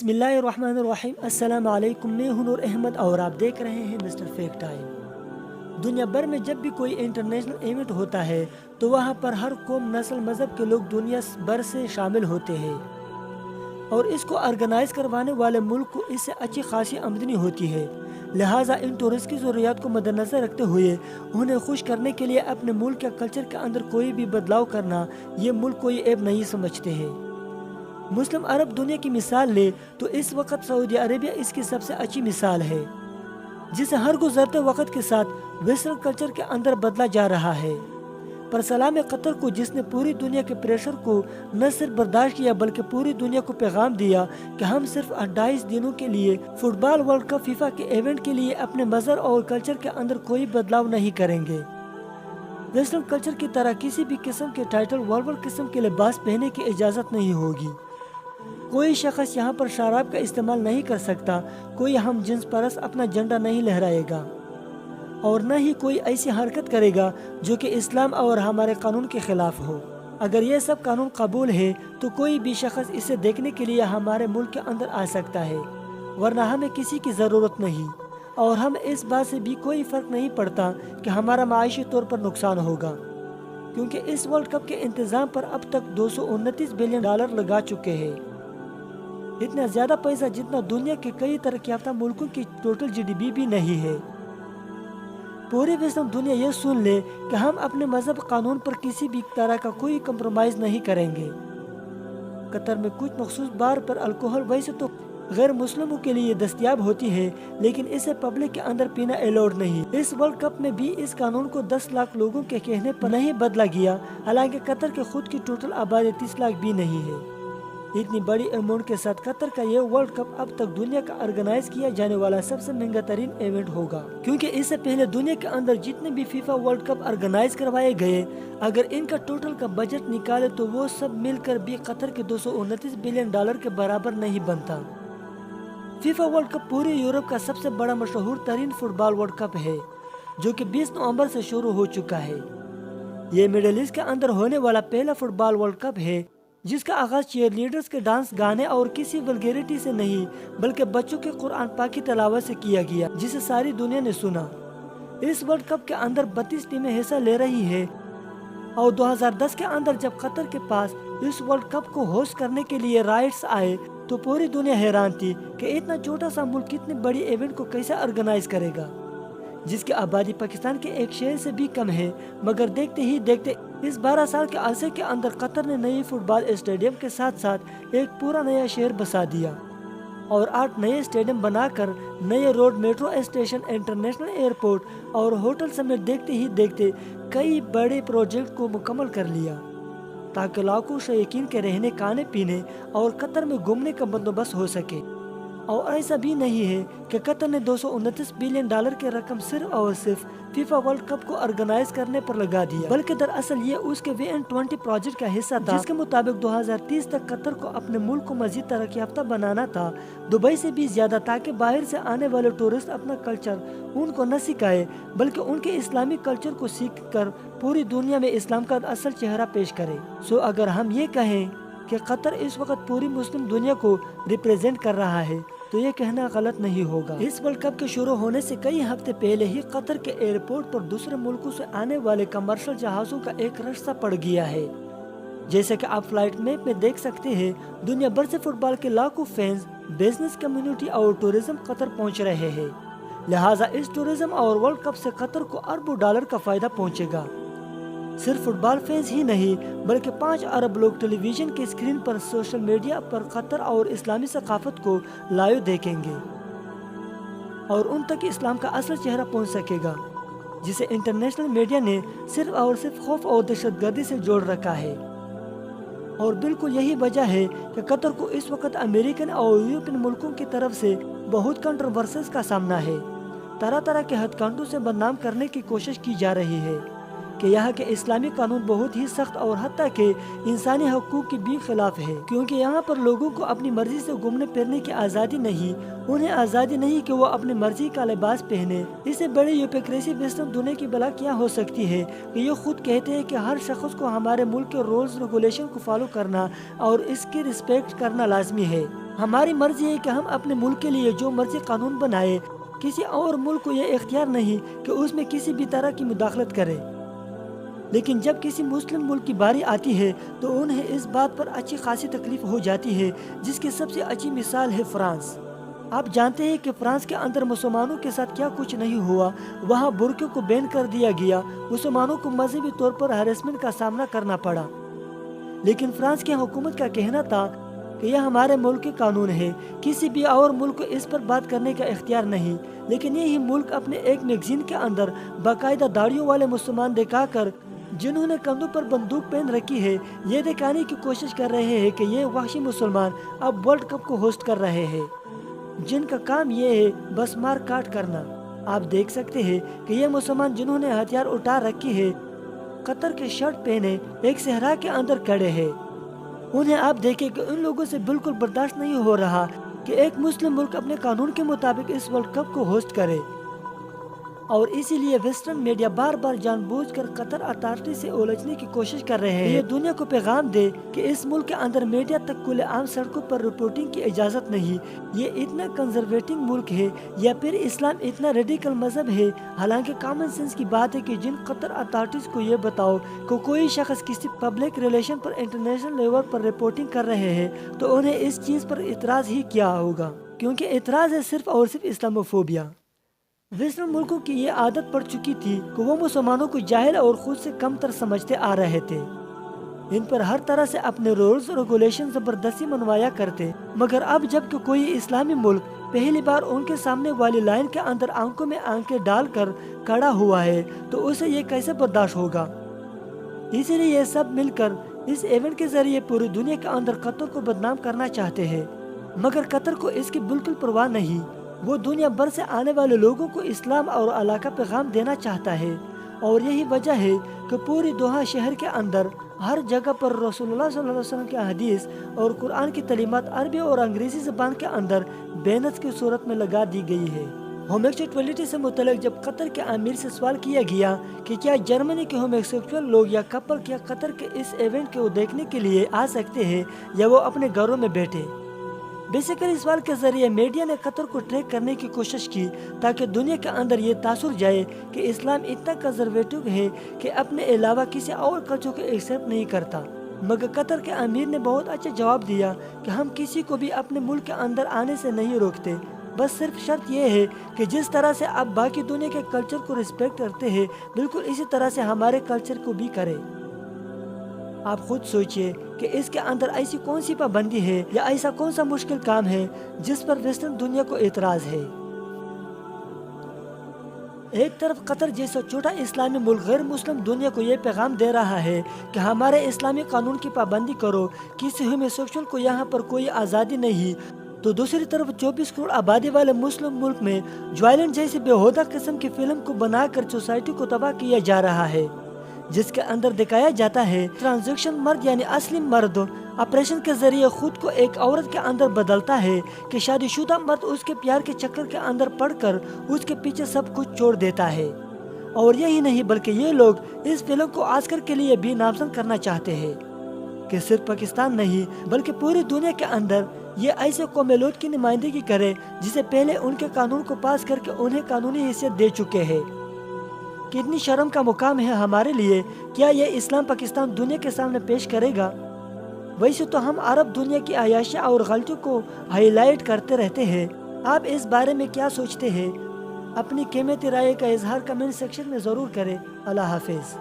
बिस्मिल्लाहिर्रहमानिर्रहीम। अस्सलाम वालेकुम। मैं हूं नूर अहमद और आप देख रहे हैं मिस्टर फेक टाइम। दुनिया भर में जब भी कोई इंटरनेशनल इवेंट होता है तो वहां पर हर कौम, नस्ल, मज़हब के लोग दुनिया भर से शामिल होते हैं और इसको ऑर्गेनाइज करवाने वाले मुल्क को इससे अच्छी खासी आमदनी होती है। लिहाजा इन टूरिस्ट की ज़रूरियात को मद्देनज़र रखते हुए उन्हें खुश करने के लिए अपने मुल्क या कल्चर के अंदर कोई भी बदलाव करना ये मुल्क कोई ऐब नहीं समझते हैं। मुस्लिम अरब दुनिया की मिसाल ले तो इस वक्त सऊदी अरेबिया इसकी सबसे अच्छी मिसाल है, जिसे हर गुजरते वक्त के साथ वेस्टर्न कल्चर के अंदर बदला जा रहा है। पर सलाम कतर को, जिसने पूरी दुनिया के प्रेशर को न सिर्फ बर्दाश्त किया बल्कि पूरी दुनिया को पैगाम दिया कि हम सिर्फ 28 दिनों के लिए फुटबॉल वर्ल्ड कप फीफा के इवेंट के लिए अपने मज़हब और कल्चर के अंदर कोई बदलाव नहीं करेंगे। वेस्टर्न कल्चर की तरह किसी भी किस्म के टाइटल वल्गर किस्म के लिबास पहनने की इजाज़त नहीं होगी। कोई शख्स यहाँ पर शराब का इस्तेमाल नहीं कर सकता, कोई हम जिन्स परस अपना झंडा नहीं लहराएगा और न ही कोई ऐसी हरकत करेगा जो कि इस्लाम और हमारे कानून के खिलाफ हो। अगर ये सब कानून कबूल है तो कोई भी शख्स इसे देखने के लिए हमारे मुल्क के अंदर आ सकता है, वरना हमें किसी की ज़रूरत नहीं और हम इस बात से भी कोई फ़र्क नहीं पड़ता कि हमारा माशी तौर पर नुकसान होगा, क्योंकि इस वर्ल्ड कप के इंतज़ाम पर अब तक $229 बिलियन लगा चुके हैं। इतना ज़्यादा पैसा जितना दुनिया के कई तरक्की याफ्ता मुल्कों की टोटल GDP भी नहीं है। पूरी वेस्टर्न दुनिया ये सुन ले कि हम अपने मजहब कानून पर किसी भी तरह का कोई कंप्रोमाइज़ नहीं करेंगे। कतर में कुछ मखसूस बार पर अल्कोहल वैसे तो गैर मुस्लिमों के लिए दस्तयाब होती है, लेकिन इसे पब्लिक के अंदर पीना अलाउड नहीं। इस वर्ल्ड कप में भी इस कानून को 10 लाख लोगों के कहने पर नहीं बदला गया, हालांकि कतर के खुद की टोटल आबादी 30 लाख भी नहीं है। इतनी बड़ी अमाउंट के साथ कतर का यह वर्ल्ड कप अब तक दुनिया का ऑर्गेनाइज किया जाने वाला सबसे महंगा तरीन इवेंट होगा, क्योंकि इससे पहले दुनिया के अंदर जितने भी फीफा वर्ल्ड कप ऑर्गेनाइज करवाए गए, अगर इनका टोटल का बजट निकाले तो वो सब मिलकर भी कतर के $229 बिलियन के बराबर नहीं बनता। फीफा वर्ल्ड कप पूरे यूरोप का सबसे बड़ा मशहूर तरीन फुटबॉल वर्ल्ड कप है, जो कि 20 नवंबर से शुरू हो चुका है। ये मिडिल ईस्ट के अंदर होने वाला पहला फुटबॉल वर्ल्ड कप है जिसका आगाज चीयर लीडर्स के डांस, गाने और किसी वल्गैरिटी से नहीं बल्कि बच्चों के कुरान पाक की तिलावत से किया गया, जिसे सारी दुनिया ने सुना। इस वर्ल्ड कप के अंदर 32 टीमें हिस्सा ले रही है और 2010 के अंदर जब कतर के पास इस वर्ल्ड कप को होस्ट करने के लिए राइट्स आए तो पूरी दुनिया हैरान थी कि इतना छोटा सा मुल्क इतनी बड़ी इवेंट को कैसे ऑर्गेनाइज करेगा, जिसकी आबादी पाकिस्तान के एक शहर से भी कम है। मगर देखते ही देखते इस 12 साल के अरसे के अंदर कतर ने नई फुटबॉल स्टेडियम के साथ साथ एक पूरा नया शहर बसा दिया और 8 नए स्टेडियम बनाकर नए road, metro station, international airport और होटल समेत देखते ही देखते कई बड़े प्रोजेक्ट को मुकम्मल कर लिया, ताकि लाखों शौकीन के रहने, खाने पीने और कतर में घूमने का बंदोबस्त हो सके। और ऐसा भी नहीं है कि कतर ने $229 बिलियन की रकम सिर्फ और सिर्फ फीफा वर्ल्ड कप को ऑर्गेनाइज करने पर लगा दिया, बल्कि दरअसल ये उसके VN20 प्रोजेक्ट का हिस्सा था, जिसके मुताबिक 2030 तक कतर को अपने मुल्क को मजीद तरक्की याफ्ता बनाना था, दुबई से भी ज्यादा, ताकि बाहर से आने वाले टूरिस्ट अपना कल्चर उनको न सिखाए बल्कि उनके इस्लामी कल्चर को सीख कर पूरी दुनिया में इस्लाम का असल चेहरा पेश करे। सो अगर हम ये कहें कि कतर इस वक्त पूरी मुस्लिम दुनिया को रिप्रेजेंट कर रहा है तो ये कहना गलत नहीं होगा। इस वर्ल्ड कप के शुरू होने से कई हफ्ते पहले ही कतर के एयरपोर्ट पर दूसरे मुल्कों से आने वाले कमर्शियल जहाजों का एक रास्ता पड़ गया है। जैसे कि आप फ्लाइट मैप में देख सकते हैं, दुनिया भर से फुटबॉल के लाखों फैंस, बिजनेस कम्युनिटी और टूरिज्म कतर पहुंच रहे हैं। लिहाजा इस टूरिज्म और वर्ल्ड कप से कतर को अरबों डॉलर का फायदा पहुँचेगा। सिर्फ फुटबॉल फैंस ही नहीं बल्कि 5 अरब लोग टेलीविजन के स्क्रीन पर, सोशल मीडिया पर कतर और इस्लामी सकाफत को लाइव देखेंगे और उन तक इस्लाम का असल चेहरा पहुंच सकेगा, जिसे इंटरनेशनल मीडिया ने सिर्फ और सिर्फ खौफ और दहशतगर्दी से जोड़ रखा है। और बिल्कुल यही वजह है कि कतर को इस वक्त अमेरिकन और यूरोपियन मुल्कों की तरफ से बहुत कंट्रोवर्सीज का सामना है। तरह तरह के हथकंडों से बदनाम करने की कोशिश की जा रही है कि यहाँ के इस्लामी कानून बहुत ही सख्त और हत्ता के इंसानी हकूक के भी खिलाफ है, क्योंकि यहाँ पर लोगों को अपनी मर्जी से घूमने फिरने की आज़ादी नहीं, उन्हें आज़ादी नहीं कि वो अपनी मर्जी का लिबास पहने। इससे बड़ी यूपेक्रेसी वेस्टर्न दुनिया की बला क्या हो सकती है कि ये खुद कहते हैं कि हर शख्स को हमारे मुल्क के रूल्स रेगुलेशन को फॉलो करना और इसकी रिस्पेक्ट करना लाजमी है। हमारी मर्जी है कि हम अपने मुल्क के लिए जो मर्जी कानून बनाए, किसी और मुल्क को यह इख्तियार नहीं कि उसमें किसी भी तरह की मुदाखलत करे। लेकिन जब किसी मुस्लिम मुल्क की बारी आती है तो उन्हें इस बात पर अच्छी खासी तकलीफ हो जाती है, जिसकी सबसे अच्छी मिसाल है फ्रांस। आप जानते हैं कि फ्रांस के अंदर मुसलमानों के साथ क्या कुछ नहीं हुआ। वहाँ बुर्के को बैन कर दिया गया, मुसलमानों को मजहबी तौर पर हैरेसमेंट का सामना करना पड़ा। लेकिन फ्रांस की हुकूमत का कहना था कि यह हमारे मुल्क के कानून है, किसी भी और मुल्क को इस पर बात करने का इख्तियार नहीं। लेकिन यही मुल्क अपने एक मैगजीन के अंदर बाकायदा दाढ़ियों वाले मुसलमान दिखाकर, जिन्होंने कंधों पर बंदूक पहन रखी है, ये दिखाने की कोशिश कर रहे हैं कि ये वहशी मुसलमान अब वर्ल्ड कप को होस्ट कर रहे हैं, जिनका काम ये है बस मार काट करना। आप देख सकते हैं कि ये मुसलमान जिन्होंने हथियार उठा रखी है, कतर के शर्ट पहने एक सहरा के अंदर खड़े हैं। उन्हें आप देखें कि उन लोगों से बिल्कुल बर्दाश्त नहीं हो रहा कि एक मुस्लिम मुल्क अपने कानून के मुताबिक इस वर्ल्ड कप को होस्ट करे, और इसीलिए वेस्टर्न मीडिया बार बार जानबूझकर कतर अथॉरिटी से उलझने की कोशिश कर रहे हैं। ये दुनिया को पैगाम दे कि इस मुल्क के अंदर मीडिया तक खुले आम सड़कों पर रिपोर्टिंग की इजाज़त नहीं। ये इतना कंजर्वेटिव मुल्क है या फिर इस्लाम इतना रेडिकल मजहब है। हालांकि कॉमन सेंस की बात है कि जिन कतर अथॉरिटीज को ये बताओ कि कोई शख्स किसी पब्लिक रिलेशन पर इंटरनेशनल लेवल पर रिपोर्टिंग कर रहे हैं तो उन्हें इस चीज़ पर इतराज़ ही क्या होगा, क्योंकि इतराज़ है सिर्फ और सिर्फ इस्लामोफोबिया। वेस्टर्न मुल्कों की ये आदत पड़ चुकी थी कि वो मुसलमानों को जाहिल और खुद से कमतर समझते आ रहे थे। इन पर हर तरह से अपने रूल्स और रेगुलेशन जबरदस्ती मनवाया करते। मगर अब जब कोई इस्लामी मुल्क पहली बार उनके सामने वाली लाइन के अंदर आंखों में आंखें डालकर खड़ा हुआ है तो उसे ये कैसे बर्दाश्त होगा। इसीलिए ये सब मिलकर इस इवेंट के जरिए पूरी दुनिया के अंदर कतर को बदनाम करना चाहते हैं। मगर कतर को इसकी बिल्कुल परवाह नहीं। वो दुनिया भर से आने वाले लोगों को इस्लाम और अल्लाह का पैगाम देना चाहता है, और यही वजह है कि पूरी दोहा शहर के अंदर हर जगह पर रसूलुल्लाह सल्लल्लाहु अलैहि वसल्लम के हदीस और कुरान की तालीमात अरबी और अंग्रेजी ज़बान के अंदर बैनर्स की सूरत में लगा दी गई है। होमोसेक्सुअलिटी से मुतल्लिक जब कतर के आमिर से सवाल किया गया कि क्या जर्मनी के होमोसेक्सुअल लोग या कपल क्या कतर के इस इवेंट को देखने के लिए आ सकते हैं या वो अपने घरों में बैठे। बेसिकली सवाल के जरिए मीडिया ने कतर को ट्रैक करने की कोशिश की ताकि दुनिया के अंदर ये तासुर जाए कि इस्लाम इतना कंजर्वेटिव है कि अपने अलावा किसी और कल्चर को एक्सेप्ट नहीं करता। मगर कतर के अमीर ने बहुत अच्छा जवाब दिया कि हम किसी को भी अपने मुल्क के अंदर आने से नहीं रोकते, बस सिर्फ शर्त यह है कि जिस तरह से आप बाकी दुनिया के कल्चर को रिस्पेक्ट करते हैं बिल्कुल इसी तरह से हमारे कल्चर को भी करें। आप खुद सोचिए कि इसके अंदर ऐसी कौन सी पाबंदी है या ऐसा कौन सा मुश्किल काम है जिस पर वेस्टर्न दुनिया को एतराज है। एक तरफ कतर जैसा छोटा इस्लामी मुल्क गैर मुस्लिम दुनिया को ये पैगाम दे रहा है कि हमारे इस्लामी कानून की पाबंदी करो, किसी होमोसेक्सुअल को यहाँ पर कोई आज़ादी नहीं, तो दूसरी तरफ 24 करोड़ आबादी वाले मुस्लिम मुल्क में ज्वाइलेंट जैसी बेहुदा किस्म की फिल्म को बनाकर सोसाइटी को तबाह किया जा रहा है, जिसके अंदर दिखाया जाता है ट्रांसजेक्शन मर्द यानी असली मर्द ऑपरेशन के जरिए खुद को एक औरत के अंदर बदलता है कि शादीशुदा मर्द उसके प्यार के चक्कर के अंदर पड़कर उसके पीछे सब कुछ छोड़ देता है। और यही नहीं बल्कि ये लोग इस फिल्म को ऑस्कर के लिए भी नामजद करना चाहते हैं कि सिर्फ पाकिस्तान नहीं बल्कि पूरी दुनिया के अंदर ये ऐसे कौमेलोट की नुमाइंदगी करे जिसे पहले उनके कानून को पास करके उन्हें कानूनी हैसियत दे चुके हैं। कितनी शर्म का मुकाम है हमारे लिए। क्या ये इस्लाम पाकिस्तान दुनिया के सामने पेश करेगा? वैसे तो हम अरब दुनिया की अयाशियाँ और गलतियों को हाईलाइट करते रहते हैं। आप इस बारे में क्या सोचते हैं? अपनी कीमती राय का इजहार कमेंट सेक्शन में ज़रूर करें। अल्लाह हाफिज़।